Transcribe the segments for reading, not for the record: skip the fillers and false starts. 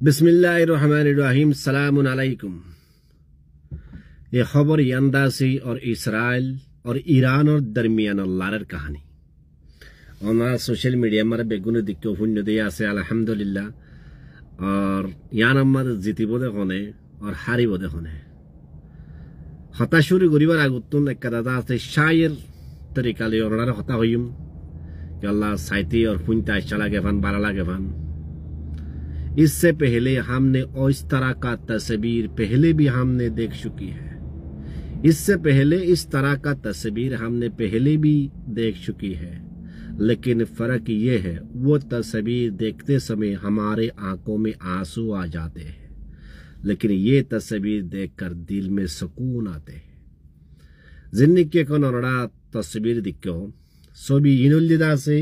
बिस्मिल्लाहिर्रहमानिर्रहीम सलामुन अलैकुम। ये खबर यंदासी और इसराइल और ईरान और दरमियान लारर कहानी और सोशल मीडिया मारे बेगुन दिक्को पुण्य दिया से अल्हम्दुलिल्लाह और यान अम्मर जीती बोधे होने और हारी बोधे होने हताशुरी गुरीबार आगुत्तुन एक कदाता से शायर तरीका ले और नारे हता हुईम कि अल्लाह साइती और पुण्यता चला के फन बारला के फन। इससे पहले हमने इस तरह का तस्वीर पहले भी हमने देख चुकी है। इससे पहले इस तरह का तस्वीर हमने पहले भी देख चुकी है, लेकिन फर्क ये है वो तस्वीर देखते समय हमारे आंखों में आंसू आ जाते हैं, लेकिन ये तस्वीर देखकर दिल में सुकून आते हैं। जिंदगी को नोड़ा तस्वीर दिक्को सोबी इनुल्लिदा से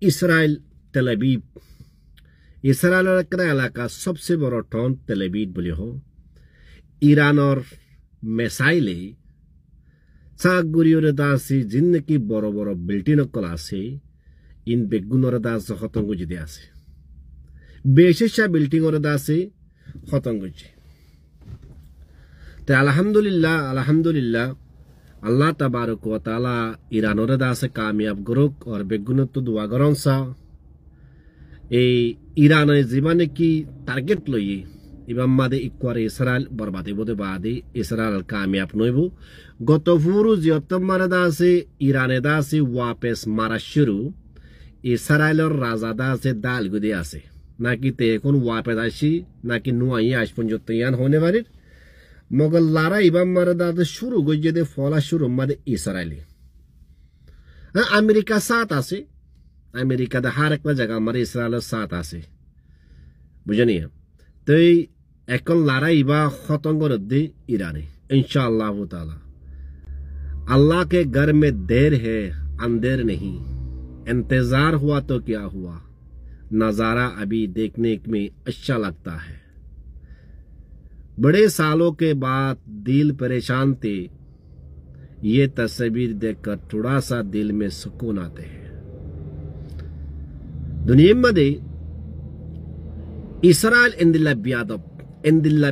इसराइल तेल अवीव इसराइल इलाका सबसे बड़ा टाउन तेल अवीव बोले हो ईरान और मिसाइले सागुरियोर दासी जिंदगी बड़ो बड़ो बिल्डिंग कलासे इन बेगुनोर दास खतंगु जिदे आसे बेशेषा बिल्डिंग और दासे खतंगु जी ते अल्हम्दुलिल्लाह अल्लाह तबारक व तआला ईरान और दासे कामयाब गुरुक और बेगुन तो दुआ गरन सा ईरान जीवन की टारगेट लई इबाम मादे इक्वार इसराइल बर्बादे बोदे बादे इसराइल कामयाब नोइबो गतफुरु जियतम मारदा से ईरान दा से वापस मारा शुरू इसराइल और राजादा से दाल गुदे आसे ना कि ते कोन वापस आशी ना कि नुआई आशपन जो तैयार होने वाले मगर लारा इबाम मारदा तो शुरू गजे दे फला शुरू मादे इसराइली अमेरिका साथ आसे अमेरिका दा हर एक जगह मारे इसराइल साथ आसे बुझनी है तो एकल लारा इबा खतंग रद्दे ईरानी इंशाअल्लाह ताला। अल्लाह के घर में देर है अंधेर नहीं, इंतजार हुआ तो क्या हुआ, नजारा अभी देखने में अच्छा लगता है। बड़े सालों के बाद दिल परेशान थे, ये तस्वीर देखकर थोड़ा सा दिल में सुकून आते हैं। दुनिया में इसराइल एंदिल्ला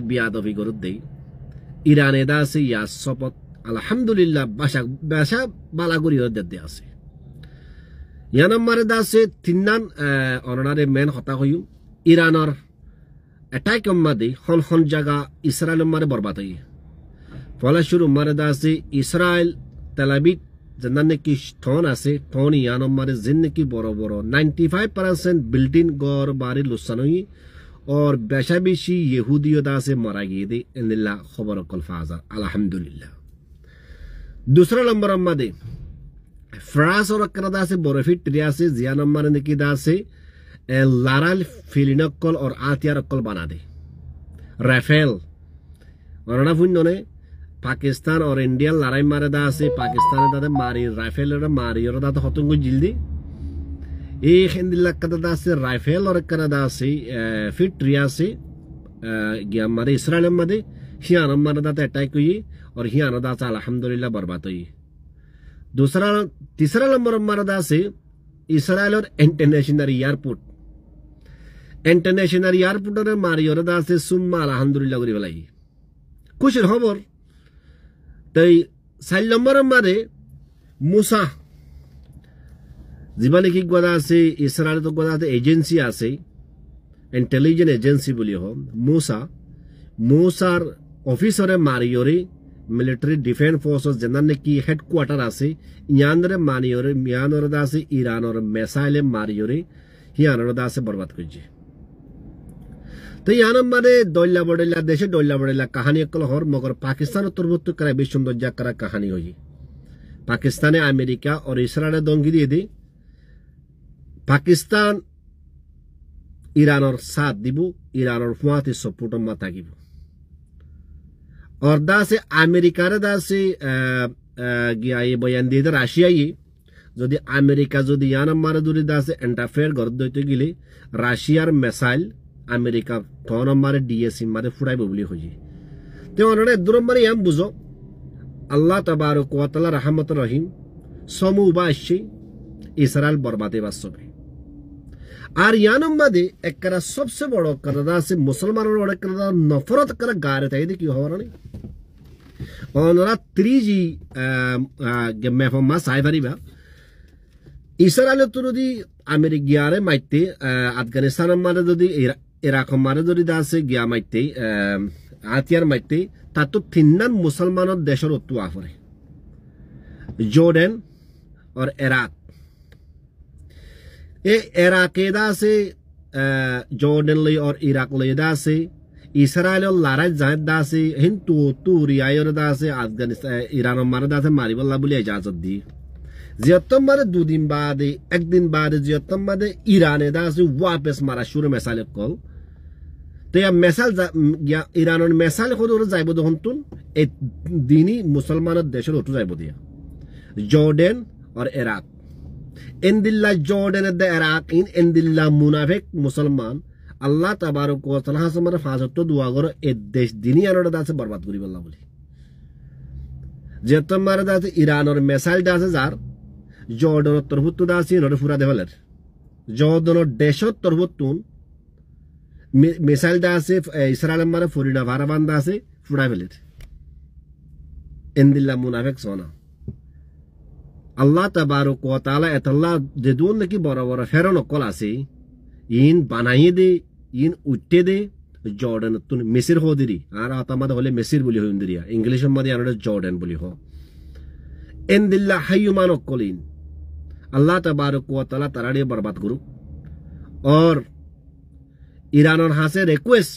बियादव इगरुद्दे ईरान दासे या सपत अल्हम्दुलिल्लाह बाशा बालागुरी दद्दे आसे यानम मारे दासे तिन्नान अननारे मेन हता होयु ईरान और अटैक मादे खन जगह इसराइल मारे बर्बाद हुई फला शुरू मारे दासे इसराइल तेल अवीव जन्नने की थोन आसे थोन यानम मारे जिंदगी बड़ो बड़ो 95% बिल्डिंग गौर बारी लुसनोई और बेशाबिशी यहूदियों दा से मरा गए दे इन्दिल्ला खबर कल फाजा अल्हम्दुलिल्लाह। दूसरा नंबर अम्मा दे फ्रांस और कनाडा से बर्फीट ट्रिया से जिया नंबर निकी दा से लाराल फिलिनकल और आतियारकल बना दे राफेल और ना फुन्नोने पाकिस्तान और इंडिया लड़ाई मारे दा से पाकिस्तान दा मारी राफेल और मारी और दा तो हतुंगु जिल्दी एक हिंदिल्ला कनाडा से राइफल और कनाडा से फिर ट्रिया से गया हमारे इसराइल मदे हियाना मरदा ते अटैक हुई और हियाना दा से अल्हम्दुलिल्लाह बर्बाद हुई। तीसरा नंबर मरदा से इसराइल और इंटरनेशनल एयरपोर्ट और मारी और दा से सुम्मा अल्हम्दुलिल्लाह गुरी वालाई कुछ खबर तो साइल नंबर मारे मूसा जीवन की गोदा से इसराइल तो गोदा से एजेंसी आसे इंटेलिजेंस एजेंसी बोली हो मूसार ऑफिसर मारियोरे मिलिट्री डिफेंस फोर्सेस जनने की हेडक्वार्टर आसे यानरे मानियोरे मियानोर दा से ईरान और मिसाइल मारियोरे हियानोर दा से बर्बाद कुजे तो यान मारे दोल्ला बड़ेला देशे दोल्ला बड़ेला कहानी अकल होर मगर पाकिस्तान तुरबुत करे विश्व दज्जा करा कहानी होई पाकिस्तान अमेरिका और इसराइल दोंगी दिए दी पाकिस्तान ईरान और साथ दिबो ईरान और फुआती सपोर्ट माता गिबो और दा से अमेरिका रे दा से गया ये बयान दे राशिया ये যদি আমেরিকা যদি ইয়ান মারে দুরি दा से इंटरफेयर कर दইতে গিলে রাশিয়ার মিসাইল আমেরিকা থন মারে ডিএসি মারে ফুড়াইবো বলি হই তে অনরে দুরম মারে ইয়াম বুঝো আল্লাহ তাবারক ওয়া তাআলা রহমত রহিম সমু বাশি इसराइल बर्बादे बासबे আর ইয়ানোর মাঝে একটা সবচেয়ে বড় কথা আছে মুসলমানের একটা নফরত করে গারে তাই কি হওয়ার নেই ওনারা 3G মেফমা সাই পারিবা ইসরায়েল তো যদি আমেরিকারে মাইতে আফগানিস্তানের মারে যদি ইরাক মারে যদি আছে গিয়া মাইতে আতিয়ার মাইতে তা তো তিনজন মুসলমানের দেশের অত্তু আফরে জর্ডান और इराक ए इराक दा से जॉर्डन ले और इराक ले दा से इसराइल और लारा जायद दा से हिंदू तुरिया और दा से अफगानिस्तान ईरान और मारा दा से मारी बल्ला बोले इजाजत दी जियतम मारे 2 दिन बाद एक दिन बाद जियतम मारे ईरान दा से वापस मारा शुरू मिसाल कॉल तो या मिसाल या ईरान और मिसाल खुद और जाइबो दो हंतुन ए दीनी मुसलमान देश और तो जाइबो दिया जॉर्डन और इराक इंदिल्ला जॉर्डन द इराक इंदिल्ला मुनाफिक मुसलमान अल्लाह तबारक व तआला से मर फाजत तो दुआ करो ए देश दुनिया नो दा से बर्बाद करी बल्ला बोली जे तुम्हारे दा से ईरान और मिसाइल दा से जार जॉर्डन और तरबुत दा से नो पूरा देवलर जॉर्डन और देश तरबुतुन मिसाइल दा से इस्राएल मारे फुरिना वाराबान दा से फुड़ा वेलेट इंदिल्ला मुनाफिक सोना अल्लाह तबारक व तआला एतल्ला जेदुन की बड़ा बड़ा फेरन कल आसे इन बनाइए दे इन उठे दे जॉर्डन तुन मिस्र हो दिरी आर आतामद होले मिस्र बोली हो इंदिरिया इंग्लिश मध्ये आनडे जॉर्डन बोली हो इन दिल्ला हयुमान कलिन अल्लाह तबारक व तआला तराड़े बर्बाद करू और ईरान और हासे रिक्वेस्ट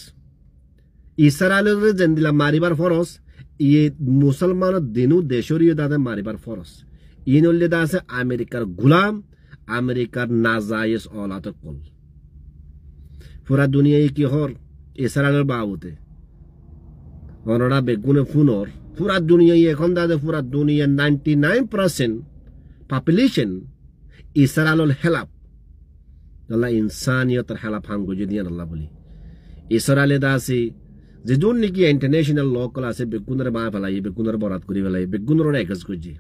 इस्राएल रे जंदिला मारिबार फरस ये मुसलमान दिनु देशोरियो दादे मारिबार फरस इनोल्ले दासे अमेरिकार गुलाम अमेरिकार नाजायज औलाद कल पूरा दुनिया की हर इस्राएल बाबूते ओनरा बेगुने फुनर पूरा दुनिया এখন দাদে पूरा दुनिया 99% पॉपुलेशन इस्राएल हेलाप अल्लाह इंसानियत हेलाप हांगो जदिया अल्लाह बोली इस्राएल दासे जेदुन निकी इंटरनेशनल लोकल आसे बेगुनर बा फलाई बेगुनर बरात करी फलाई बेगुनर एकस कुजी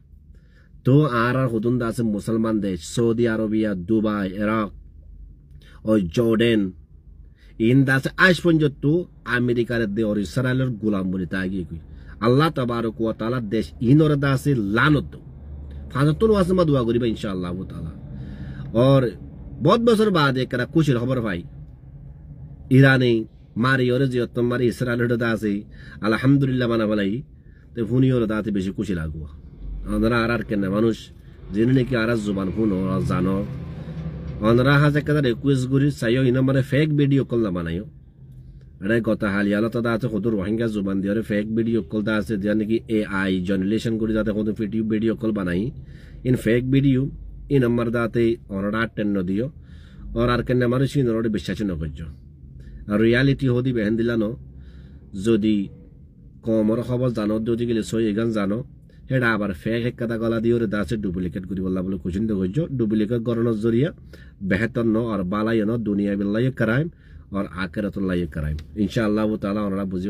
तो आर खुदुन दासे मुसलमान देश सऊदी अरबिया दुबई इराक और जॉर्डन इन दासे आज पंजत तो अमेरिका दे और इस्राएल गुलाम बनी तागी कोई अल्लाह तबारक व तआला देश इन और दासे लानत दो फाजतुन वासमा दुआ करिबा इंशाअल्लाह ताला और बहुत बছর बाद एक कुछ खबर भाई ईरानी मारी और जे तुम्हारी इस्राएल दासे अल्हम्दुलिल्लाह माना भलाई ते फुनी और दाते बेশি খুশি লাগবো আমরা আর কেন মানুষ জেনে নাকি আর জবান শুনো জানো আমরা হাজে কাদা রিকোয়েস্ট করি চাইও ইনা মানে ফেক ভিডিও কল না বানাইও আরে কথা হালিয়ালা তো দাতে খুদ রোহিঙ্গা জবান দিয়ে ফেক ভিডিও কল দা আছে যে নাকি এআই জেনারেশন করে যাতে খুদ ভিডিও কল বানাই ইন ফেক ভিডিও ই নাম্বার দাতে অনরা টেন দিও और আর কেন মানুষ ইনরে বিশ্বাস না করছো আর রিয়ালিটি হদি বেহেন দিলানো যদি কমর খবর জানো যদি গেলে সই গান জানো হেডা আবার ফেক এক কথা গলা দিয়ে দাসে ডুপ্লিকেট করি বললা বলে কুচিন দে গজ্জ ডুপ্লিকেট গরনের জরিয়া বেহতর ন আর বালাই ন দুনিয়া বিল্লাহ ক্রাইম और आखिरतुल्लाह क्राइम इंशाअल्लाह ताला और बुझी